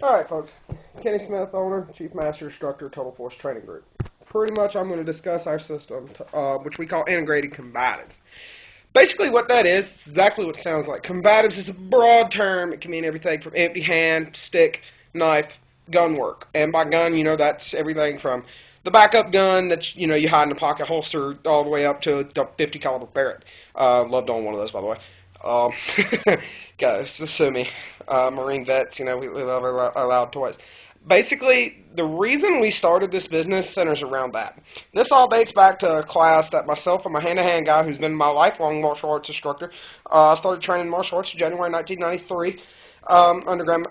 Alright, folks. Kenny Smith, owner, Chief Master Instructor, Total Force Training Group. Pretty much, I'm going to discuss our system, which we call integrated combatives. Basically, what that is, it's exactly what it sounds like. Combatives is a broad term. It can mean everything from empty hand, stick, knife, gun work. And by gun, that's everything from the backup gun that you hide in a pocket holster all the way up to a 50 caliber Barrett. Loved on one of those, by the way. Um, Guys, sue me. Marine vets, we love our loud toys. Basically, the reason we started this business centers around that. This all dates back to a class that myself and my hand-to-hand guy, who's been my lifelong martial arts instructor, started training martial arts in January 1993.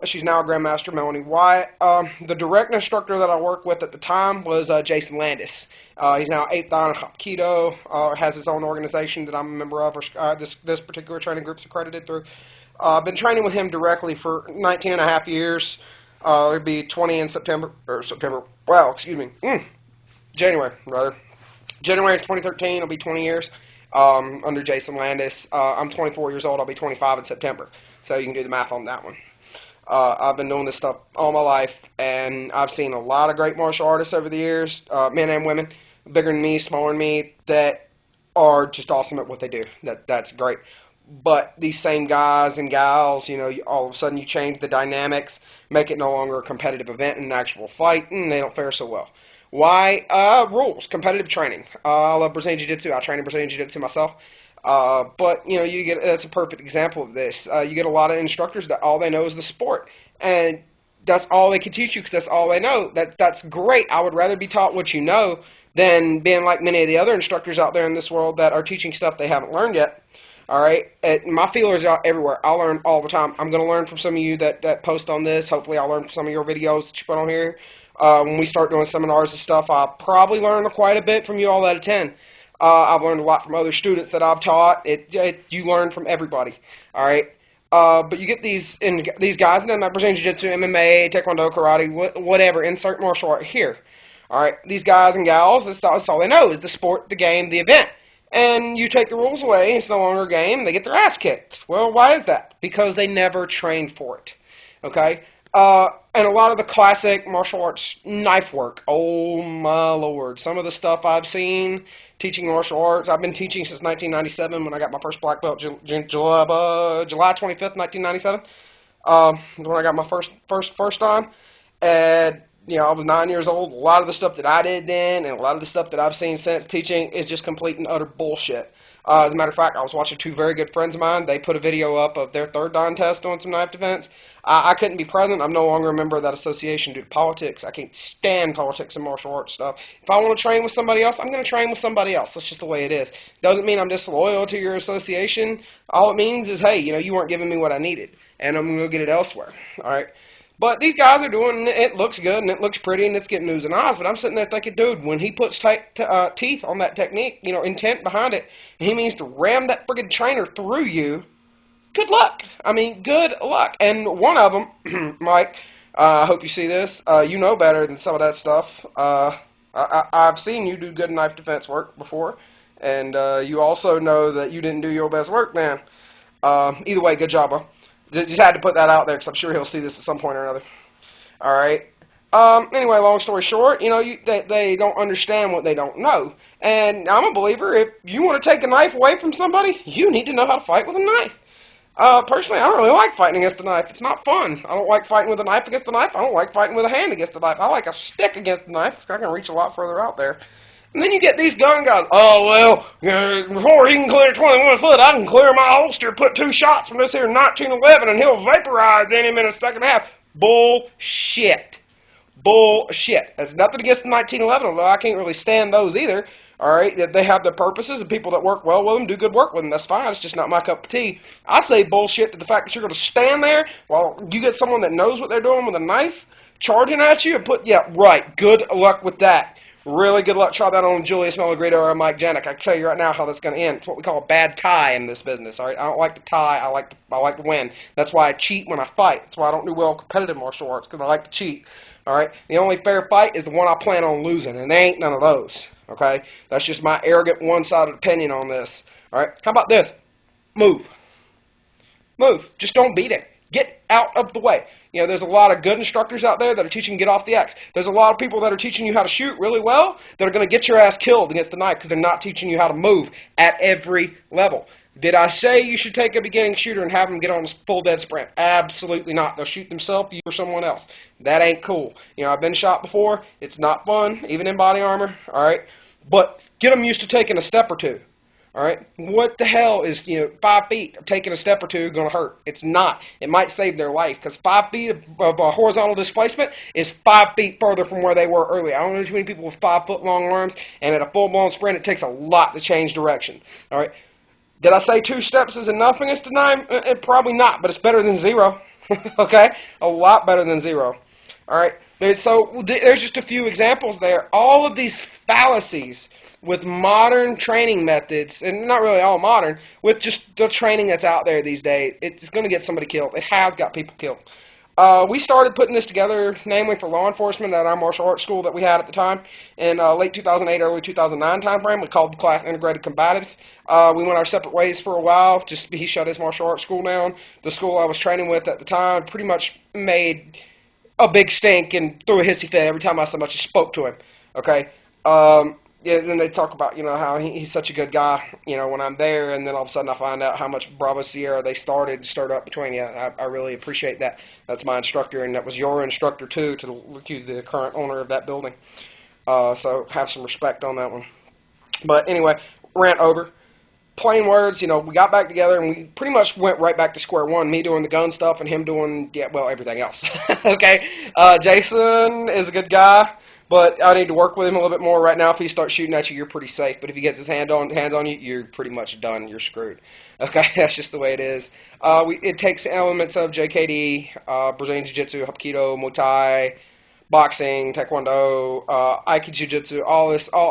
She's now a Grandmaster, Melanie Wyatt. The direct instructor that I worked with at the time was Jason Landis. He's now 8th Dan in Hapkido, has his own organization that I'm a member of, or this particular training group's accredited through. I've been training with him directly for 19 and a half years. It'll be 20 in January, rather. January 2013, it'll be 20 years under Jason Landis. I'm 24 years old. I'll be 25 in September. So you can do the math on that one. I've been doing this stuff all my life, and I've seen a lot of great martial artists over the years, men and women, bigger than me, smaller than me, that are just awesome at what they do. That's great. But these same guys and gals, all of a sudden you change the dynamics, make it no longer a competitive event and an actual fight, and they don't fare so well. Why? Rules, competitive training. I love Brazilian Jiu-Jitsu. I train in Brazilian Jiu-Jitsu myself. But you get that's a perfect example of this. You get a lot of instructors that all they know is the sport, and that's all they can teach you because that's all they know. That's great. I would rather be taught what you know than being like many of the other instructors out there in this world that are teaching stuff they haven't learned yet. All right, my feelers are out everywhere. I learn all the time. I'm going to learn from some of you that post on this. Hopefully, I'll learn from some of your videos that you put on here. When we start doing seminars and stuff, I'll probably learn quite a bit from you all that attend. I've learned a lot from other students that I've taught. You learn from everybody. All right, but you get these guys, and then like Brazilian Jiu-Jitsu, MMA, Taekwondo, Karate, whatever, insert martial art here. All right, these guys and gals, that's all they know is the sport, the game, the event. And you take the rules away, it's no longer a game, they get their ass kicked. Well, why is that? Because they never trained for it. Okay? And a lot of the classic martial arts knife work, oh my lord. Some of the stuff I've seen teaching martial arts, I've been teaching since 1997 when I got my first black belt, July 25th, 1997. When I got my first time. And I was 9 years old. A lot of the stuff that I did then and a lot of the stuff that I've seen since teaching is just complete and utter bullshit. As a matter of fact, I was watching two very good friends of mine. They put a video up of their third dan test doing some knife defense. I couldn't be present. I'm no longer a member of that association due to politics. I can't stand politics and martial arts stuff. If I want to train with somebody else, I'm going to train with somebody else. That's just the way it is. Doesn't mean I'm disloyal to your association. All it means is, hey, you weren't giving me what I needed, and I'm going to go get it elsewhere. All right? But these guys are doing it looks good and it looks pretty and it's getting news and eyes. But I'm sitting there thinking, dude, when he puts teeth on that technique, intent behind it, and he means to ram that friggin' trainer through you, good luck. I mean, good luck. And one of them, Mike, I hope you see this. You know better than some of that stuff. I've seen you do good knife defense work before, and you also know that you didn't do your best work, man. Either way, good job, bro. Just had to put that out there because I'm sure he'll see this at some point or another. All right. Anyway, long story short, they don't understand what they don't know. And I'm a believer, if you want to take a knife away from somebody, you need to know how to fight with a knife. Personally, I don't really like fighting against a knife. It's not fun. I don't like fighting with a knife against a knife. I don't like fighting with a hand against a knife. I like a stick against a knife because I can reach a lot further out there. And then you get these gun guys. Oh, well, before he can clear 21 foot, I can clear my holster, put 2 shots from this here 1911, and he'll vaporize any minute, second half. Bullshit. Bullshit. That's nothing against the 1911, although I can't really stand those either. All right, they have their purposes, and people that work well with them do good work with them. That's fine. It's just not my cup of tea. I say bullshit to the fact that you're going to stand there while you get someone that knows what they're doing with a knife charging at you and right, good luck with that. Really good luck. Try that on Julius Melagredo or Mike Janik. I can tell you right now how that's going to end. It's what we call a bad tie in this business. All right, I don't like to tie. I like to win. That's why I cheat when I fight. That's why I don't do well in competitive martial arts because I like to cheat. All right, the only fair fight is the one I plan on losing, and there ain't none of those. Okay, that's just my arrogant one-sided opinion on this. All right, how about this? Move. Just don't be there. Get out of the way. You know, there's a lot of good instructors out there that are teaching you to get off the X. There's a lot of people that are teaching you how to shoot really well that are going to get your ass killed against the knife because they're not teaching you how to move at every level. Did I say you should take a beginning shooter and have them get on a full dead sprint? Absolutely not. They'll shoot themselves, you or someone else. That ain't cool. You know, I've been shot before. It's not fun, even in body armor, all right? But get them used to taking a step or two. All right, what the hell is 5 feet of taking a step or two going to hurt? It's not. It might save their life because 5 feet of horizontal displacement is 5 feet further from where they were earlier. I don't know too many people with 5 foot long arms, and at a full blown sprint, it takes a lot to change direction. All right, did I say 2 steps is enough against the 9? Probably not, but it's better than 0. Okay, a lot better than 0. All right, so there's just a few examples there. All of these fallacies with modern training methods, and not really all modern, with just the training that's out there these days, it's going to get somebody killed. It has got people killed. We started putting this together, namely for law enforcement at our martial arts school that we had at the time in late 2008, early 2009 timeframe. We called the class Integrated Combatives. We went our separate ways for a while. Just he shut his martial arts school down. The school I was training with at the time pretty much made a big stink and threw a hissy fit every time I so much as spoke to him. Okay. Yeah, and then they talk about, how he's such a good guy, when I'm there, and then all of a sudden I find out how much Bravo Sierra they stirred up between you. I really appreciate that. That's my instructor, and that was your instructor, too, to the current owner of that building. So have some respect on that one. But anyway, rant over. Plain words, we got back together, and we pretty much went right back to square one, me doing the gun stuff and him doing, everything else. Okay? Jason is a good guy. But I need to work with him a little bit more right now. If he starts shooting at you, you're pretty safe. But if he gets his hands on you, you're pretty much done. You're screwed. Okay, that's just the way it is. It takes elements of JKD, Brazilian Jiu-Jitsu, Hapkido, Muay Thai, boxing, Taekwondo, Aiki Jiu-Jitsu,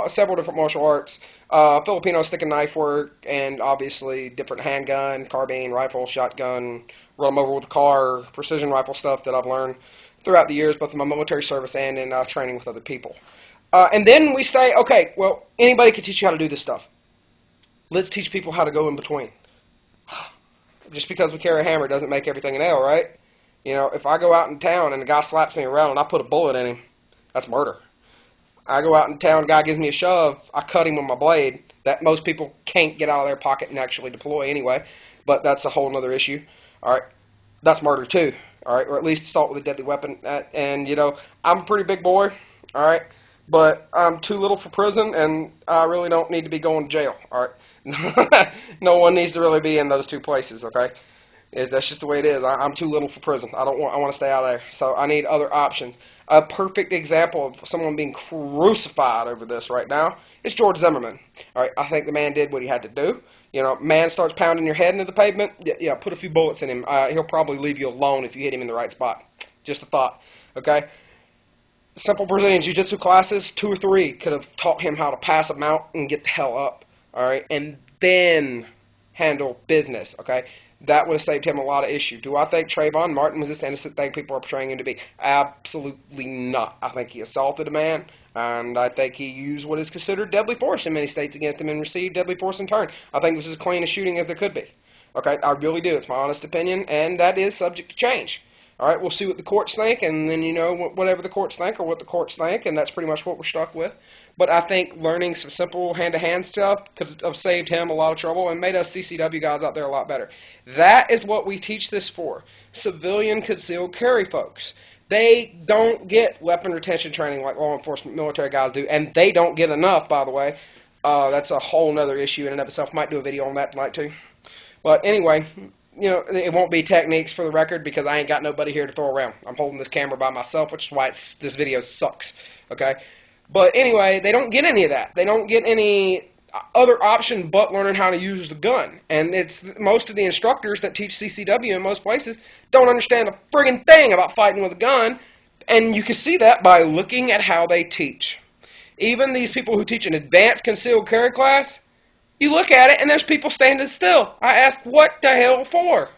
several different martial arts, Filipino stick and knife work, and obviously different handgun, carbine, rifle, shotgun, run them over with a car, precision rifle stuff that I've learned throughout the years, both in my military service and in training with other people. And then we say, okay, well, anybody can teach you how to do this stuff. Let's teach people how to go in between. Just because we carry a hammer doesn't make everything a nail, right? If I go out in town and a guy slaps me around and I put a bullet in him, that's murder. I go out in town, a guy gives me a shove, I cut him with my blade. That most people can't get out of their pocket and actually deploy anyway, but that's a whole other issue. All right, that's murder too. All right, or at least assault with a deadly weapon. And, I'm a pretty big boy, all right, but I'm too little for prison, and I really don't need to be going to jail, all right? No one needs to really be in those two places, okay? That's just the way it is. I'm too little for prison. I want to stay out of there, so I need other options. A perfect example of someone being crucified over this right now is George Zimmerman. All right, I think the man did what he had to do. Man starts pounding your head into the pavement, yeah, put a few bullets in him. He'll probably leave you alone if you hit him in the right spot. Just a thought, okay? Simple Brazilian Jiu-Jitsu classes, 2 or 3, could have taught him how to pass a mount and get the hell up, all right? And then handle business, okay? That would have saved him a lot of issue. Do I think Trayvon Martin was this innocent thing people are portraying him to be? Absolutely not. I think he assaulted a man, and I think he used what is considered deadly force in many states against him and received deadly force in turn. I think it was as clean a shooting as there could be. Okay, I really do. It's my honest opinion, and that is subject to change. All right, we'll see what the courts think, and then, whatever the courts think or what the courts think, and that's pretty much what we're stuck with. But I think learning some simple hand-to-hand stuff could have saved him a lot of trouble and made us CCW guys out there a lot better. That is what we teach this for. Civilian concealed carry folks. They don't get weapon retention training like law enforcement military guys do, and they don't get enough, by the way. That's a whole other issue in and of itself. Might do a video on that tonight, too. But anyway, it won't be techniques for the record because I ain't got nobody here to throw around. I'm holding this camera by myself, which is why this video sucks, okay? But anyway, they don't get any of that. They don't get any other option but learning how to use the gun. And it's most of the instructors that teach CCW in most places don't understand a friggin' thing about fighting with a gun, and you can see that by looking at how they teach. Even these people who teach an advanced concealed carry class, you look at it and there's people standing still. I ask, what the hell for?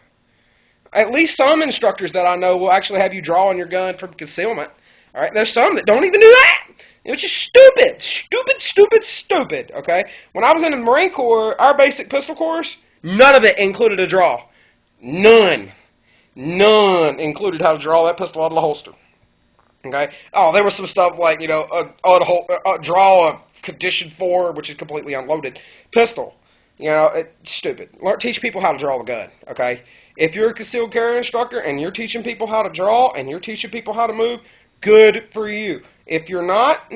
At least some instructors that I know will actually have you draw on your gun from concealment. All right, there's some that don't even do that, which is stupid, stupid, okay? When I was in the Marine Corps, our basic pistol course, none of it included a draw. None. None included how to draw that pistol out of the holster. Okay. Oh, there was some stuff like, draw a condition 4, which is completely unloaded pistol. It's stupid. Teach people how to draw a gun. Okay. If you're a concealed carry instructor and you're teaching people how to draw and you're teaching people how to move, good for you. If you're not,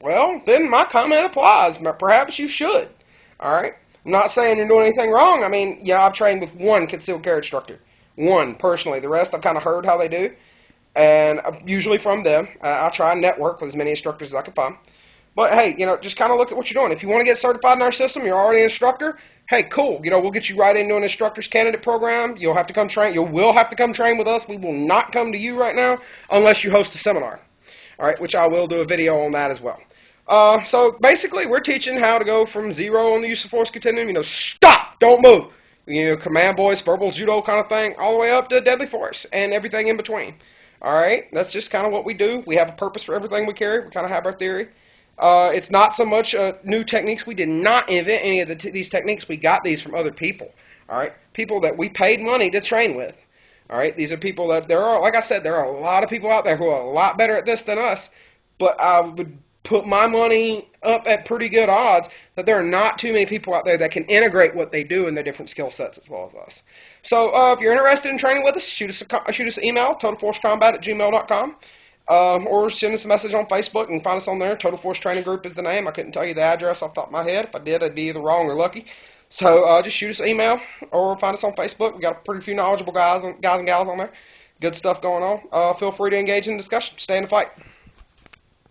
well, then my comment applies. Perhaps you should. All right. I'm not saying you're doing anything wrong. I mean, yeah, I've trained with one concealed carry instructor. One, personally. The rest I've kind of heard how they do. And usually from them. I try and network with as many instructors as I can find. But hey, just kind of look at what you're doing. If you want to get certified in our system, you're already an instructor. Hey, cool. We'll get you right into an instructor's candidate program. You'll have to come train. You will have to come train with us. We will not come to you right now unless you host a seminar. All right, which I will do a video on that as well. So basically, we're teaching how to go from 0 on the use of force continuum. Stop, don't move. Command voice, verbal judo kind of thing, all the way up to deadly force and everything in between. All right, that's just kind of what we do. We have a purpose for everything we carry. We kind of have our theory. It's not so much new techniques. We did not invent any of these techniques. We got these from other people. All right, people that we paid money to train with. All right, these are people that like I said, there are a lot of people out there who are a lot better at this than us. But I would put my money up at pretty good odds that there are not too many people out there that can integrate what they do in their different skill sets as well as us. So if you're interested in training with us, shoot us an email, totalforcecombat@gmail.com. Or send us a message on Facebook and find us on there. Total Force Training Group is the name. I couldn't tell you the address off the top of my head. If I did, I'd be either wrong or lucky. So just shoot us an email or find us on Facebook. We got a pretty few knowledgeable guys and gals on there. Good stuff going on. Feel free to engage in discussion. Stay in the fight.